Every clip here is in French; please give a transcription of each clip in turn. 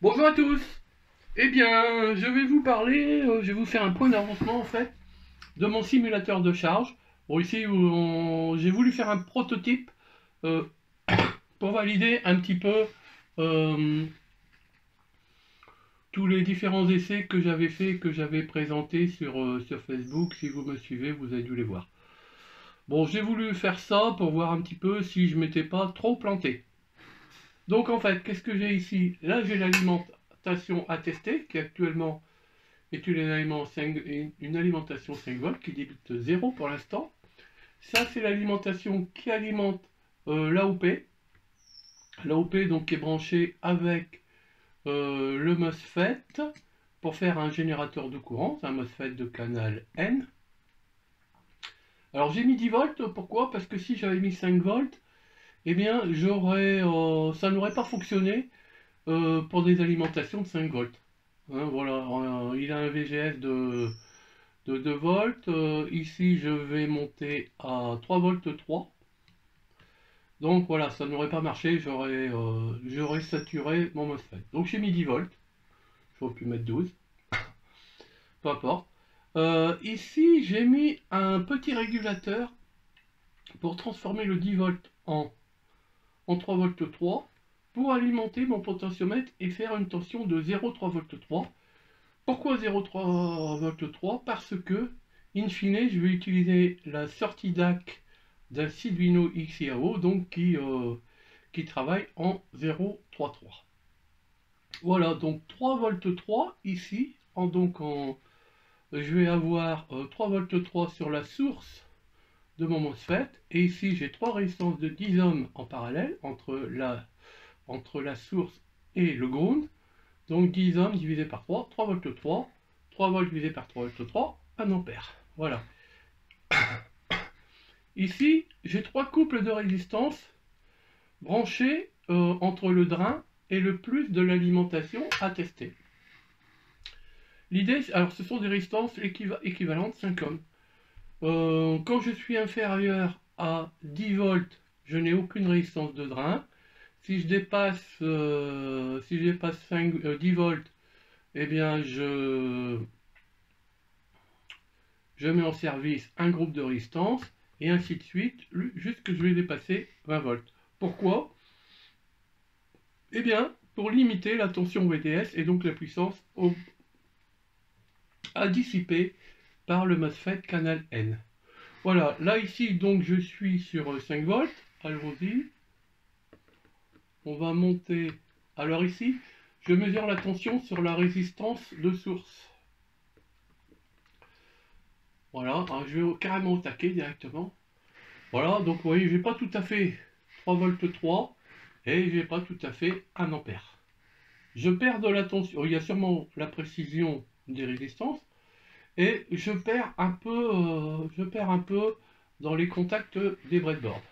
Bonjour à tous. Eh bien, je vais vous parler, je vais vous faire un point d'avancement en fait de mon simulateur de charge. Bon, ici, j'ai voulu faire un prototype euh, pour valider un petit peu euh, tous les différents essais que j'avais fait, que j'avais présentés sur Facebook. Si vous me suivez, vous avez dû les voir. Bon, j'ai voulu faire ça pour voir un petit peu si je m'étais pas trop planté. Donc en fait, qu'est-ce que j'ai ici? Là, j'ai l'alimentation à tester qui actuellement est une alimentation 5 volts qui débute 0 pour l'instant. Ça, c'est l'alimentation qui alimente l'AOP. L'AOP donc qui est branchée avec le MOSFET pour faire un générateur de courant, c'est un MOSFET de canal N. Alors j'ai mis 10 volts, pourquoi? Parce que si j'avais mis 5 volts, eh bien ça n'aurait pas fonctionné pour des alimentations de 5 volts. Hein, voilà, il a un VGS de 2 volts. Ici, je vais monter à 3 volts 3. Donc voilà, ça n'aurait pas marché, j'aurais saturé mon MOSFET. Donc j'ai mis 10 volts, j'aurais pu mettre 12, peu importe. Ici, j'ai mis un petit régulateur pour transformer le 10 volts en 3 volts 3 pour alimenter mon potentiomètre et faire une tension de 0,3 volts 3. Pourquoi 0,3 volts 3? Parce que, in fine, je vais utiliser la sortie DAC d'un Arduino XIAO, donc qui travaille en 0,33. Voilà, donc 3 volts 3 ici, je vais avoir 3 volts 3 sur la source de mon MOSFET, et ici j'ai trois résistances de 10 ohms en parallèle entre la source et le ground. Donc 10 ohms divisé par 3, 3 volts 3, 3 volts divisé par 3 volts 3, 1 ampère. Voilà. Ici, j'ai trois couples de résistance branchés entre le drain et le plus de l'alimentation à tester. L'idée, alors ce sont des résistances équivalentes 5 ohms. Quand je suis inférieur à 10 volts, je n'ai aucune résistance de drain. Si je dépasse 10 volts, eh bien je mets en service un groupe de résistance, et ainsi de suite, jusqu'à ce que je vais dépasser 20 volts. Pourquoi? Eh bien, pour limiter la tension VDS et donc la puissance à dissiper par le MOSFET canal N. Voilà, là ici, donc je suis sur 5 volts. Allons-y. On va monter. Alors ici, je mesure la tension sur la résistance de source. Voilà, je vais carrément au taquet directement. Voilà, donc vous voyez, j'ai pas tout à fait 3 volts 3 et j'ai pas tout à fait 1 ampère. Je perds de la tension, il y a sûrement la précision des résistances, et je perds un peu dans les contacts des breadboards.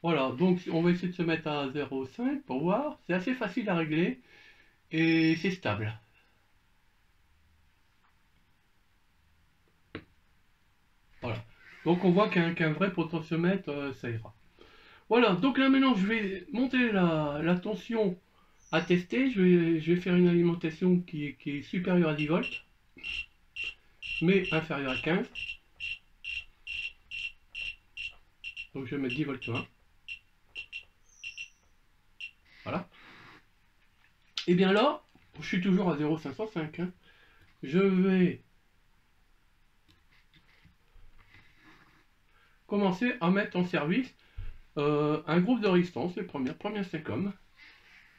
Voilà, donc on va essayer de se mettre à 0,5 pour voir. C'est assez facile à régler et c'est stable. Voilà. Donc on voit qu'un vrai potentiomètre, ça ira. Voilà, donc là maintenant je vais monter la tension à tester. Je vais faire une alimentation qui est supérieure à 10 volts, mais inférieure à 15. Donc je vais mettre 10 volts 1. Voilà. Et bien là, je suis toujours à 0,505. Hein. Je vais commencer à mettre en service un groupe de résistance, les premières 5 ohms.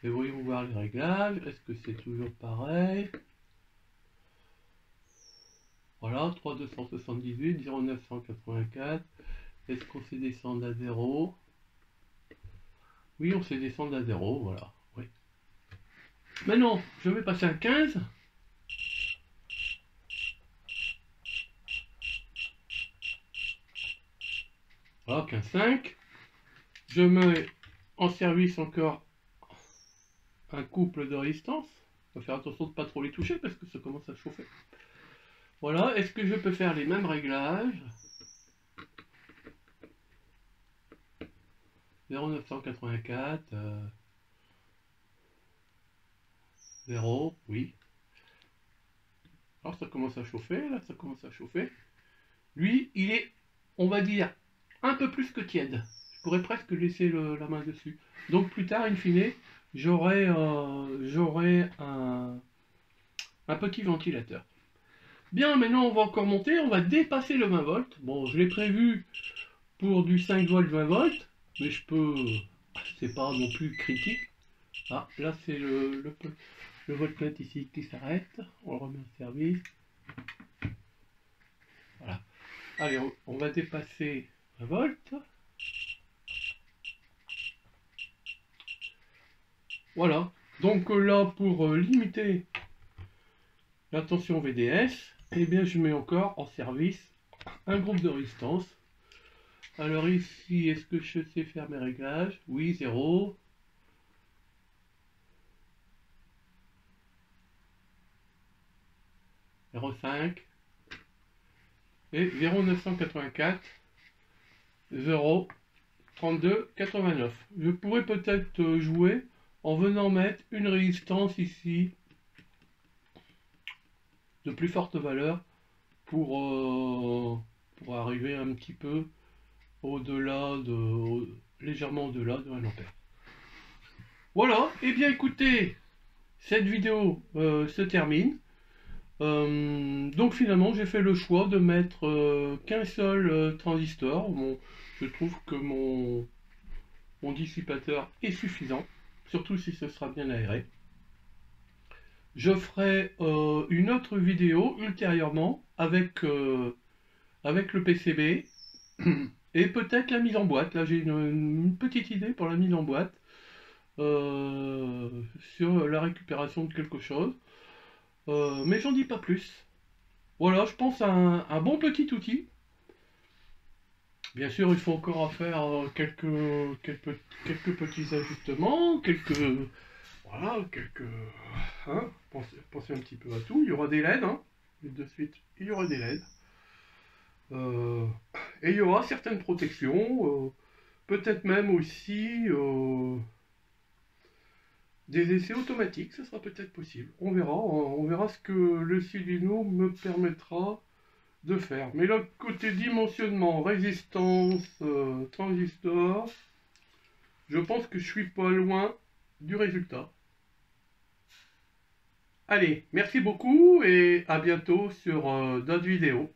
Et voyons voir les réglages. Est-ce que c'est toujours pareil? Voilà, 3,278, 0,984. Est-ce qu'on sait descendre à 0? Oui, on sait descendre à 0, voilà. Oui. Maintenant, je vais passer à 15. Voilà, 15,5. Je mets en service encore un couple de résistance. Il faut faire attention de ne pas trop les toucher parce que ça commence à chauffer. Voilà, est-ce que je peux faire les mêmes réglages? 0,984. 0, oui. Alors ça commence à chauffer, là, ça commence à chauffer. Lui, il est, on va dire, un peu plus que tiède. Je pourrais presque laisser la main dessus. Donc plus tard, in fine, j'aurai un petit ventilateur. Bien, maintenant on va encore monter, on va dépasser le 20 volts. Bon, je l'ai prévu pour du 5 volts, 20 volts, mais je peux, c'est pas non plus critique. Ah, là c'est le voltmètre ici qui s'arrête, on le remet en service. Voilà. Allez, on va dépasser 20 volts. Voilà. Donc là, pour limiter la tension VDS, eh bien je mets encore en service un groupe de résistance. Alors ici, est-ce que je sais faire mes réglages? Oui, 0. 0,5 et 0,984 0,3289. Je pourrais peut-être jouer en venant mettre une résistance ici de plus forte valeur pour arriver un petit peu au-delà légèrement au-delà de 1 ampère. Voilà, et bien écoutez, cette vidéo se termine. Donc finalement j'ai fait le choix de mettre qu'un seul transistor. Je trouve que mon dissipateur est suffisant, surtout si ce sera bien aéré. Je ferai une autre vidéo ultérieurement avec le PCB et peut-être la mise en boîte. Là j'ai une petite idée pour la mise en boîte sur la récupération de quelque chose. Mais j'en dis pas plus. Voilà, je pense à un bon petit outil. Bien sûr, il faut encore faire quelques petits ajustements, voilà, hein, pensez un petit peu à tout. Il y aura des LED, hein, de suite, il y aura des LED. Et il y aura certaines protections, peut-être même aussi des essais automatiques, ça sera peut-être possible. On verra ce que le Celino me permettra de faire. Mais là, côté dimensionnement, résistance, transistor, je pense que je suis pas loin du résultat. Allez, merci beaucoup et à bientôt sur d'autres vidéos.